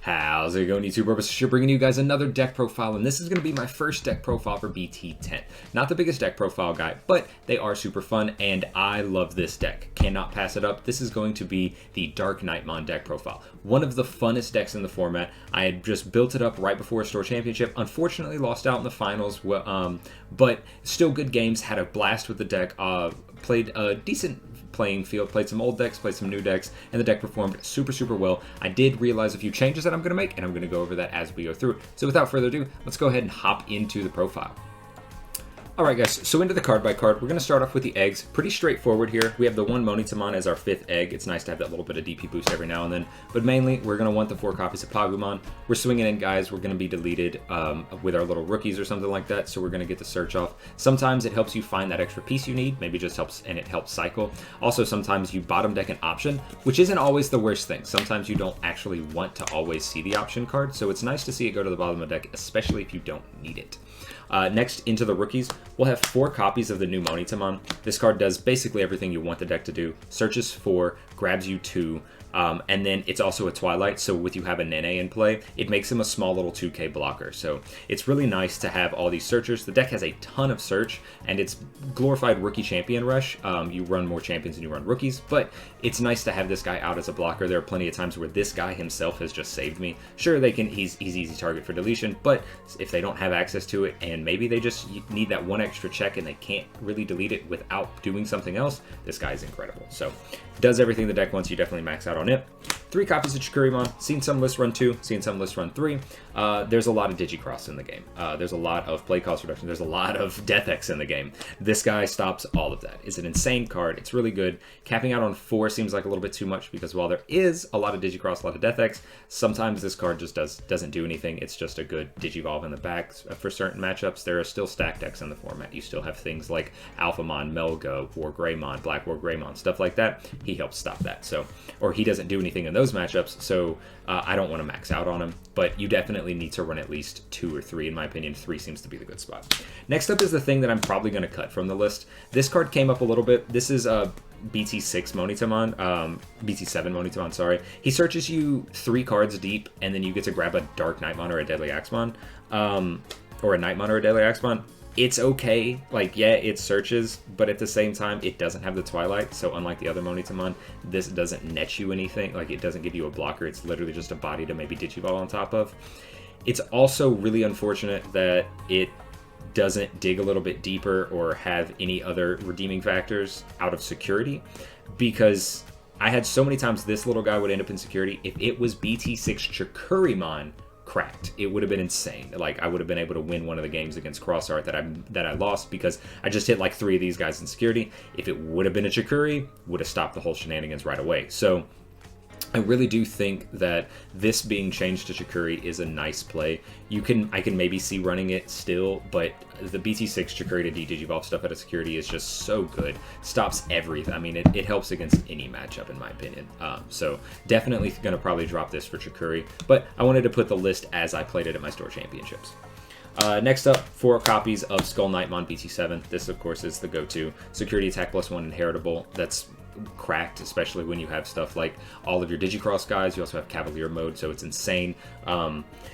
How's it going, YouTube? We're bringing you guys another deck profile, and this is going to be my first deck profile for BT10. Not the biggest deck profile guy, but they are super fun, and I love this deck. Cannot pass it up. This is going to be the DarkKnightmon deck profile. One of the funnest decks in the format. I had just built it up right before a store championship. Unfortunately, lost out in the finals, but still good games. Had a blast with the deck. Played a decent playing field, played some old decks, played some new decks, and the deck performed super well. I did realize a few changes that I'm going to make, and I'm going to go over that as we go through. So without further ado, let's go ahead and hop into the profile. Alright guys, so into the card by card, we're going to start off with the eggs. Pretty straightforward here. We have the one Knightmon as our 5th egg. It's nice to have that little bit of DP boost every now and then. But mainly, we're going to want the 4 copies of Pagumon. We're swinging in, guys. We're going to be deleted with our little rookies or something like that. So we're going to get the search off. Sometimes it helps you find that extra piece you need. Maybe just helps, and it helps cycle. Also, sometimes you bottom deck an option, which isn't always the worst thing. Sometimes you don't actually want to always see the option card. So it's nice to see it go to the bottom of the deck, especially if you don't need it. Next, into the rookies, we'll have 4 copies of the new Knightmon. This card does basically everything you want the deck to do. Searches 4, grabs you 2, and then it's also a Twilight, so with you have a Nene in play, it makes him a small little 2k blocker. So it's really nice to have all these searchers. The deck has a ton of search, and it's glorified rookie champion rush. You run more champions than you run rookies, but it's nice to have this guy out as a blocker. There are plenty of times where this guy himself has just saved me. Sure, he's easy target for deletion, but if they don't have access to it, and maybe they just need that one extra check and they can't really delete it without doing something else, this guy is incredible. So does everything the deck wants. You definitely max out on it. 3 copies of Chikurimon. Seen some lists run 2, seen some lists run 3. There's a lot of Digicross in the game. There's a lot of play cost reduction. There's a lot of DeathX in the game. This guy stops all of that. It's an insane card. It's really good. Capping out on 4 seems like a little bit too much because while there is a lot of Digicross, a lot of DeathX, sometimes this card just doesn't do anything. It's just a good Digivolve in the back for certain matchups. There are still stack decks in the format. You still have things like Alphamon, Melgo, War Greymon, Black War Greymon, stuff like that. He helps stop that. So, or he doesn't do anything in those matchups, so I don't want to max out on him, but you definitely need to run at least 2 or 3. In my opinion, 3 seems to be the good spot. Next up is the thing that I'm probably going to cut from the list. This card came up a little bit. This is a BT6 Monitamon, BT7 Monitamon, sorry. He searches you 3 cards deep, and then you get to grab a DarkKnightmon or a DeathXmon, or a Knightmon or a DeathXmon. It's okay, like, yeah, it searches, but at the same time, it doesn't have the Twilight, so unlike the other Monitamon, this doesn't net you anything, like, it doesn't give you a blocker, it's literally just a body to maybe Digivolve on top of. It's also really unfortunate that it doesn't dig a little bit deeper or have any other redeeming factors out of security, because I had so many times this little guy would end up in security. If it was BT6 Chikurimon cracked, it would have been insane. Like, I would have been able to win one of the games against CrossArt that I lost because I just hit like 3 of these guys in security. If it would have been a Chikuri, would have stopped the whole shenanigans right away. So I really do think that this being changed to Chikuri is a nice play. I can maybe see running it still, but the BT6 Chikuri to Digivolve stuff out of security is just so good. Stops everything. I mean, it helps against any matchup in my opinion. So definitely going to probably drop this for Chikuri, but I wanted to put the list as I played it at my store championships. Next up, 4 copies of Knightmon BT7. This, of course, is the go-to. Security attack +1 inheritable. That's cracked, especially when you have stuff like all of your Digicross guys. You also have Cavalier Mode, so it's insane.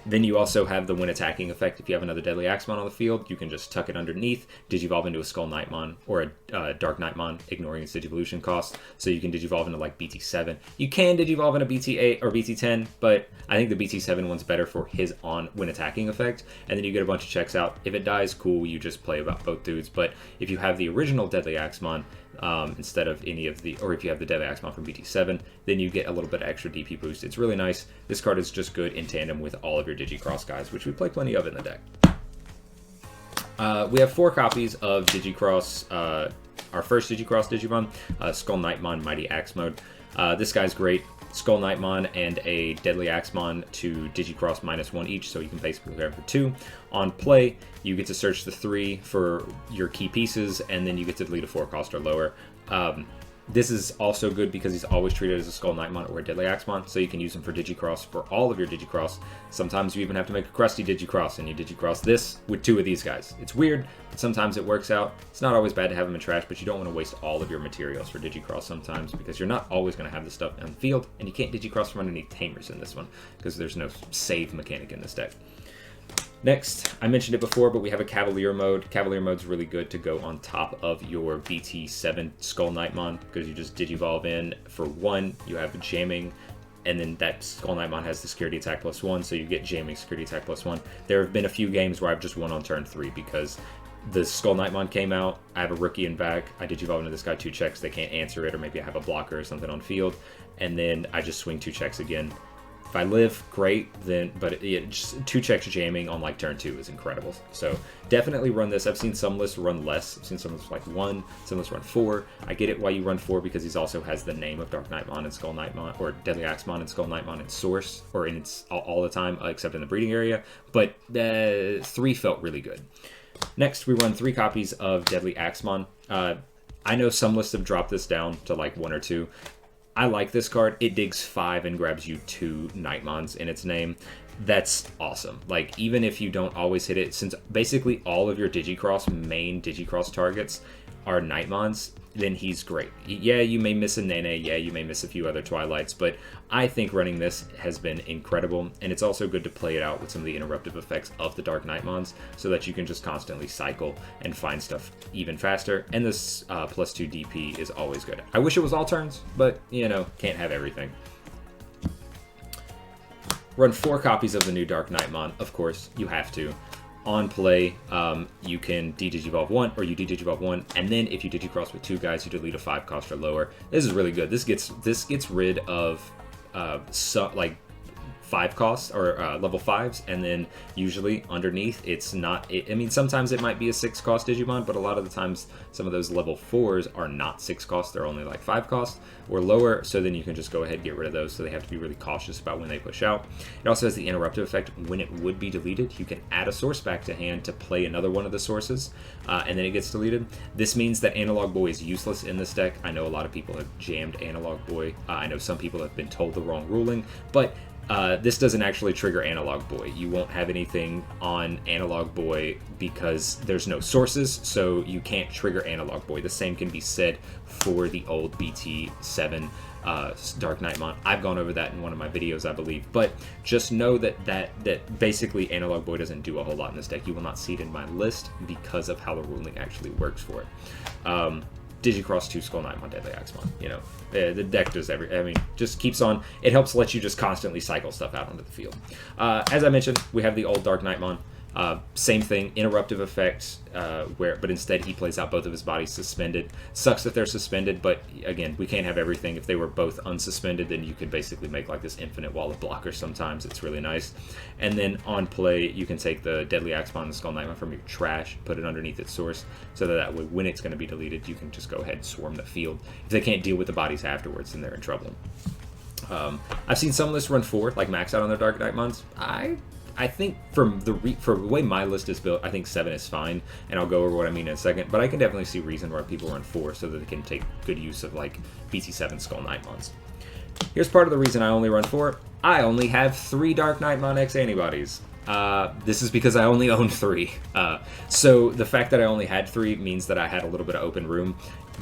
Then you also have the when attacking effect. If you have another DeathXmon on the field, you can just tuck it underneath, Digivolve into a Knightmon or a DarkKnightmon, ignoring its Digivolution cost. So you can Digivolve into like BT7. You can Digivolve into BT8 or BT10, but I think the BT7 one's better for his on when attacking effect. And then you get a bunch of checks out. If it dies, cool, you just play about both dudes. But if you have the original DeathXmon, instead of any of the, or if you have the DeathXmon from BT7, then you get a little bit of extra DP boost. It's really nice. This card is just good in tandem with all of your Digicross guys, which we play plenty of in the deck. We have 4 copies of Digicross, our first Digicross Digimon, Knightmon Mighty Axe Mode. This guy's great. Knightmon and a DeathXmon to Digicross -1 each, so you can basically grab for 2. On play, you get to search the 3 for your key pieces, and then you get to delete a 4 cost or lower. This is also good because he's always treated as a Skull Knightmon or a DeathXmon, so you can use him for Digicross for all of your Digicross. Sometimes you even have to make a crusty Digicross, and you Digicross this with 2 of these guys. It's weird, but sometimes it works out. It's not always bad to have him in trash, but you don't want to waste all of your materials for Digicross sometimes, because you're not always going to have this stuff on the field, and you can't Digicross from underneath Tamers in this one, because there's no save mechanic in this deck. Next, I mentioned it before, but we have a Cavalier Mode. Cavalier Mode's really good to go on top of your BT10 Skull Knightmon, because you just Digivolve in for 1, you have jamming, and then that Skull Knightmon has the security attack +1, so you get jamming, security attack +1. There have been a few games where I've just won on turn 3 because the Skull Knightmon came out, I have a rookie in back, I Digivolve into this guy 2 checks, they can't answer it, or maybe I have a blocker or something on field, and then I just swing 2 checks again. If I live, great, then, but just 2 checks jamming on like turn 2 is incredible. So definitely run this. I've seen some lists run less. I've seen some lists like 1, some lists run 4. I get it why you run 4, because he also has the name of DarkKnightmon and Skull Knightmon, or DeathXmon and Skull Knightmon in source, or in its all the time, except in the breeding area. But 3 felt really good. Next, we run 3 copies of DeathXmon. I know some lists have dropped this down to like 1 or 2. I like this card. It digs 5 and grabs you 2 Knightmons in its name. That's awesome. Like, even if you don't always hit it, since basically all of your Digicross, main Digicross targets are Knightmons, then he's great. Yeah, you may miss a Nene, yeah, you may miss a few other Twilights, but I think running this has been incredible, and it's also good to play it out with some of the interruptive effects of the DarkKnightmons, so that you can just constantly cycle and find stuff even faster, and this +2 DP is always good. I wish it was all turns, but, you know, can't have everything. Run 4 copies of the new DarkKnightmon, of course, you have to. On play, you can D-Digivolve 1, or you D-Digivolve 1, and then if you Digicross with 2 guys, you delete a 5 cost or lower. This is really good. This gets rid of like 5 costs, or level 5s, and then usually underneath it's not, I mean, sometimes it might be a 6 cost Digimon, but a lot of the times some of those level 4s are not 6 cost, they're only like 5 cost or lower, so then you can just go ahead and get rid of those, so they have to be really cautious about when they push out. It also has the interruptive effect. When it would be deleted, you can add a source back to hand to play another one of the sources, and then it gets deleted. This means that Analog Boy is useless in this deck. I know a lot of people have jammed Analog Boy. I know some people have been told the wrong ruling, but this doesn't actually trigger Analog Boy. You won't have anything on Analog Boy because there's no sources, so you can't trigger Analog Boy. The same can be said for the old BT10 DarkKnightmon. I've gone over that in one of my videos, I believe, but just know that basically Analog Boy doesn't do a whole lot in this deck. You will not see it in my list because of how the ruling actually works for it. Digicross 2 Skull Knightmon, DeathXmon. You know, the deck does I mean, just keeps on. It helps let you just constantly cycle stuff out onto the field. As I mentioned, we have the old DarkKnightmon. Same thing, interruptive effects, but instead he plays out both of his bodies suspended. Sucks that they're suspended, but again, we can't have everything. If they were both unsuspended, then you could basically make like this infinite wall of blockers sometimes. It's really nice. And then on play, you can take the DeathXmon and Skull Knightmon from your trash, put it underneath its source, so that way when it's going to be deleted, you can just go ahead and swarm the field. If they can't deal with the bodies afterwards, then they're in trouble. I've seen some lists run 4, like max out on their DarkKnightmons. I think for the way my list is built, I think 7 is fine, and I'll go over what I mean in a second, but I can definitely see reason why people run 4 so that they can take good use of like BT7 Skull Knightmons. Here's part of the reason I only run 4. I only have 3 DarkKnightmon X antibodies. This is because I only own 3. So the fact that I only had 3 means that I had a little bit of open room,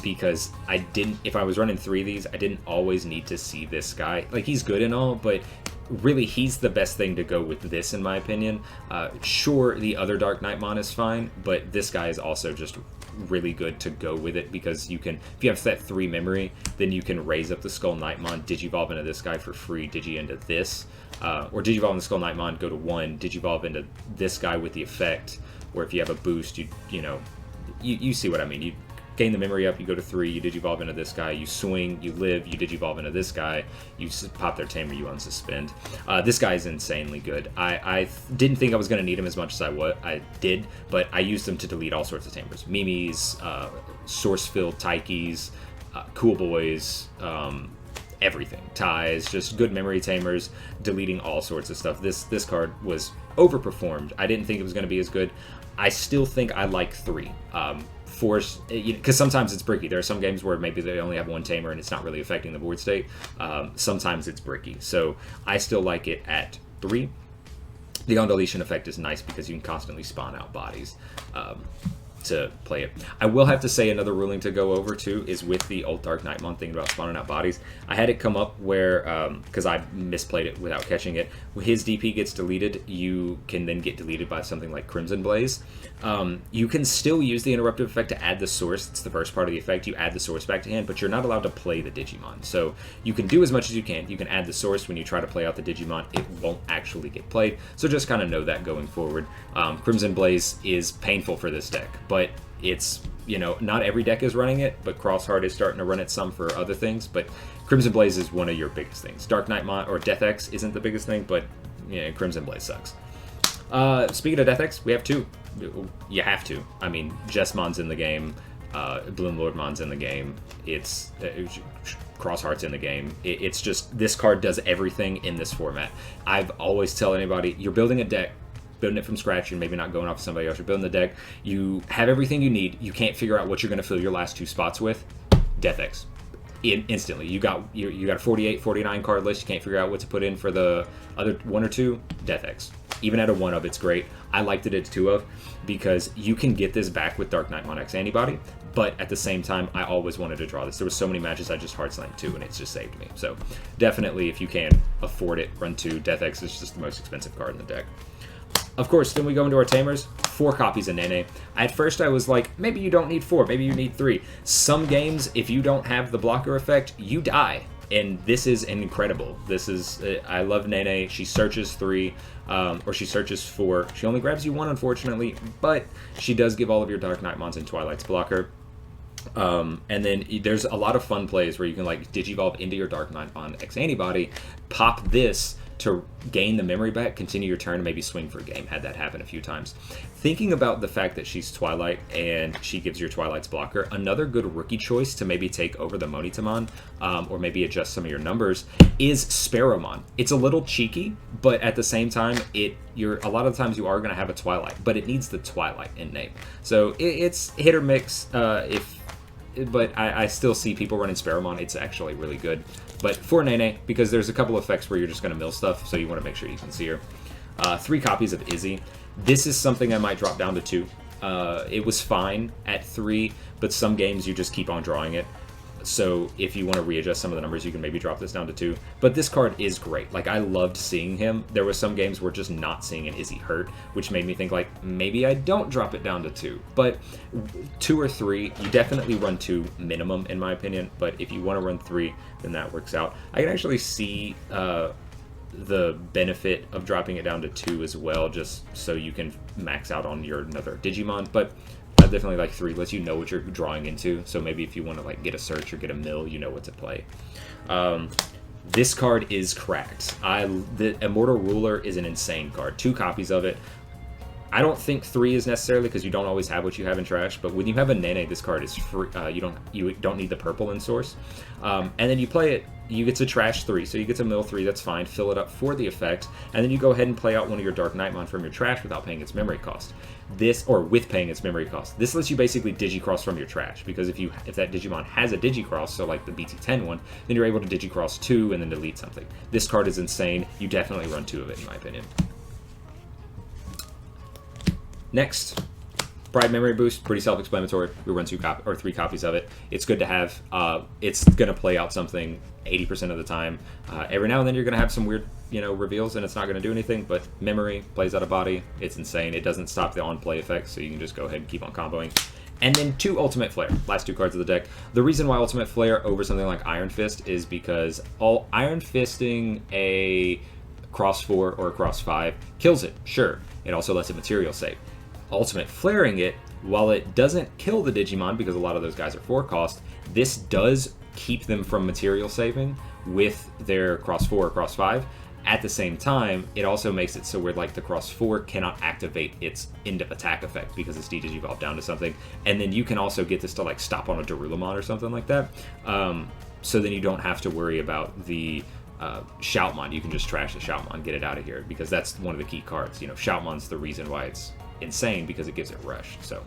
because if I was running 3 of these, I didn't always need to see this guy. Like, he's good and all, but really he's the best thing to go with this, in my opinion. Sure, the other DarkKnightmon is fine, but this guy is also just really good to go with it, because you can, if you have that 3 memory, then you can raise up the Skull Knightmon, Digivolve into this guy for free, Digi into this, or Digivolve into Skull Knightmon, go to 1, Digivolve into this guy with the effect, or if you have a boost, you see what I mean. You gain the memory up, you go to 3, you Digivolve into this guy, you swing, you live, you Digivolve into this guy, you pop their Tamer, you unsuspend. This guy is insanely good. I didn't think I was going to need him as much as I did, but I used him to delete all sorts of Tamers. Mimis, Source-filled Taikis, Cool Boys, everything. Ties, just good memory Tamers, deleting all sorts of stuff. This card was overperformed. I didn't think it was going to be as good. I still think I like 3. force, because sometimes it's bricky. There are some games where maybe they only have one Tamer and it's not really affecting the board state. Sometimes it's bricky. So I still like it at 3. The on-deletion effect is nice because you can constantly spawn out bodies to play it. I will have to say another ruling to go over too is with the old DarkKnightmon thing about spawning out bodies. I had it come up where, because I misplayed it without catching it, when his DP gets deleted, you can then get deleted by something like Crimson Blaze. You can still use the interruptive effect to add the source. It's the first part of the effect. You add the source back to hand, but you're not allowed to play the Digimon. So you can do as much as you can. You can add the source when you try to play out the Digimon. It won't actually get played. So just kind of know that going forward. Crimson Blaze is painful for this deck, but it's, not every deck is running it, but Crossheart is starting to run it some for other things. But Crimson Blaze is one of your biggest things. DarkKnightmon or DeathX isn't the biggest thing, but Crimson Blaze sucks. Speaking of DeathX, we have 2. You have to. I mean, Jessmon's in the game. Bloom Lordmon's in the game. It's Crossheart's in the game. It's just, this card does everything in this format. I've always tell anybody, you're building a deck, building it from scratch, and maybe not going off of somebody else. You're building the deck. You have everything you need. You can't figure out what you're going to fill your last 2 spots with. DeathX. Instantly. You got a 48, 49 card list. You can't figure out what to put in for the other 1 or 2. DeathX. Even at a 1 of, it's great. I liked it at 2 of because you can get this back with DarkKnightmon X Antibody, but at the same time, I always wanted to draw this. There were so many matches I just hard slammed 2, and it's just saved me. So definitely, if you can afford it, run 2. DeathX is just the most expensive card in the deck. Of course, then we go into our Tamers. 4 copies of Nene. At first, I was like, maybe you don't need 4, maybe you need 3. Some games, if you don't have the blocker effect, you die. And this is incredible. This is, I love Nene. She searches 3, or she searches 4. She only grabs you 1, unfortunately, but she does give all of your DarkKnightmons and Twilight's blocker. And then there's a lot of fun plays where you can like Digivolve into your DarkKnightmon X Antibody, pop this to gain the memory back, continue your turn, and maybe swing for a game. Had that happen a few times. Thinking about the fact that she's Twilight and she gives your Twilight's blocker, another good rookie choice to maybe take over the Monitamon, or maybe adjust some of your numbers, is Sparrowmon. It's a little cheeky, but at the same time, a lot of times you are going to have a Twilight, but it needs the Twilight in name. So it's hit or mix. But I still see people running Sparrowmon. It's actually really good. But for Nene, because there's a couple of effects where you're just going to mill stuff, so you want to make sure you can see her. 3 copies of Izzy. This is something I might drop down to 2. It was fine at 3, but some games you just keep on drawing it. So if you want to readjust some of the numbers, you can maybe drop this down to 2. But this card is great. Like, I loved seeing him. There were some games where just not seeing an Izzy hurt, which made me think, like, maybe I don't drop it down to 2. But 2 or 3, you definitely run 2 minimum, in my opinion. But if you want to run 3, then that works out. I can actually see the benefit of dropping it down to 2 as well, just so you can max out on your another Digimon. But I definitely like 3, lets you know what you're drawing into. So maybe if you want to like get a search or get a mill, you know what to play. This card is cracked. The Immortal Ruler is an insane card. 2 copies of it. I don't think 3 is necessarily because you don't always have what you have in trash. But when you have a Nene, this card is free. You don't need the purple in source. And then you play it. You get to trash 3, so you get to mill 3, that's fine, fill it up for the effect, and then you go ahead and play out one of your DarkKnightmon from your trash without paying its memory cost. Or with paying its memory cost. This lets you basically Digicross from your trash, because if that Digimon has a Digicross, so like the BT10 one, then you're able to Digicross 2 and then delete something. This card is insane. You definitely run 2 of it, in my opinion. Next, Pride Memory Boost, pretty self-explanatory. We run 3 copies of it. It's good to have. It's going to play out something 80% of the time. Every now and then you're going to have some weird, reveals, and it's not going to do anything, but memory plays out of body. It's insane. It doesn't stop the on-play effects, so you can just go ahead and keep on comboing. And then 2 Ultimate Flare, last 2 cards of the deck. The reason why Ultimate Flare over something like Iron Fist is because Iron Fisting a Cross 4 or a Cross 5 kills it, sure. It also lets it material save. Ultimate Flaring it, while it doesn't kill the Digimon because a lot of those guys are 4 cost, this does keep them from material saving with their Cross 4 or Cross 5. At the same time, it also makes it so where like the Cross 4 cannot activate its end of attack effect because it's de-digivolved down to something. And then you can also get this to like stop on a Darulamon or something like that. So then you don't have to worry about the Shoutmon. You can just trash the Shoutmon, get it out of here, because that's one of the key cards. Shoutmon's the reason why it's insane, because it gives it rush. So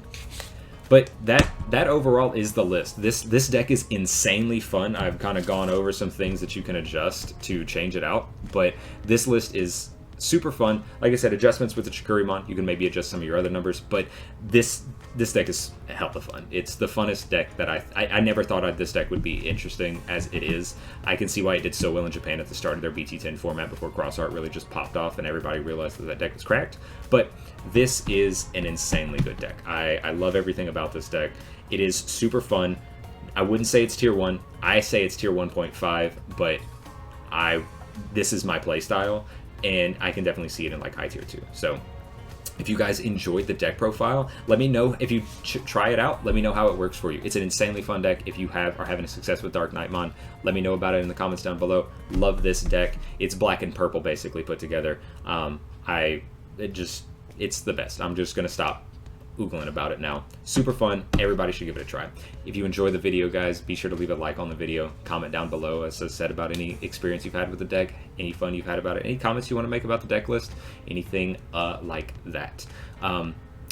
But that overall is the list. This deck is insanely fun. I've kind of gone over some things that you can adjust to change it out, but this list is super fun. Like I said, adjustments with the Chikurimon, you can maybe adjust some of your other numbers, but this deck is hella fun. It's the funnest deck that I never thought this deck would be interesting as it is. I can see why it did so well in Japan at the start of their BT10 format before Cross Art really just popped off and everybody realized that deck was cracked. But this is an insanely good deck. I love everything about this deck. It is super fun. I wouldn't say it's tier 1. I say it's tier 1.5, but this is my playstyle, and I can definitely see it in like high tier 2. So if you guys enjoyed the deck profile, let me know. If you try it out, let me know how it works for you. It's an insanely fun deck. If you are having a success with DarkKnightmon, let me know about it in the comments down below. Love this deck. It's black and purple basically put together. It's the best. I'm just gonna stop oogling about it now. Super fun. Everybody should give it a try. If you enjoy the video, guys, be sure to leave a like on the video. Comment down below, as I said, about any experience you've had with the deck, any fun you've had about it, any comments you want to make about the deck list, anything like that.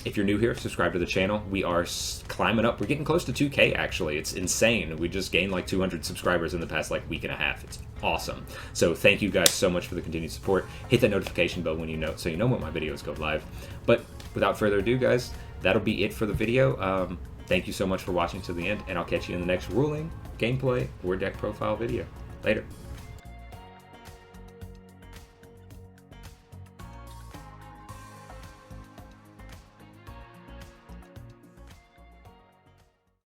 If you're new here, subscribe to the channel. We are climbing up. We're getting close to 2K, actually. It's insane. We just gained like 200 subscribers in the past like week and a half. It's awesome. So thank you guys so much for the continued support. Hit that notification bell when you know, so you know when my videos go live. But without further ado, guys, that'll be it for the video. Thank you so much for watching to the end, and I'll catch you in the next ruling, gameplay, or deck profile video. Later.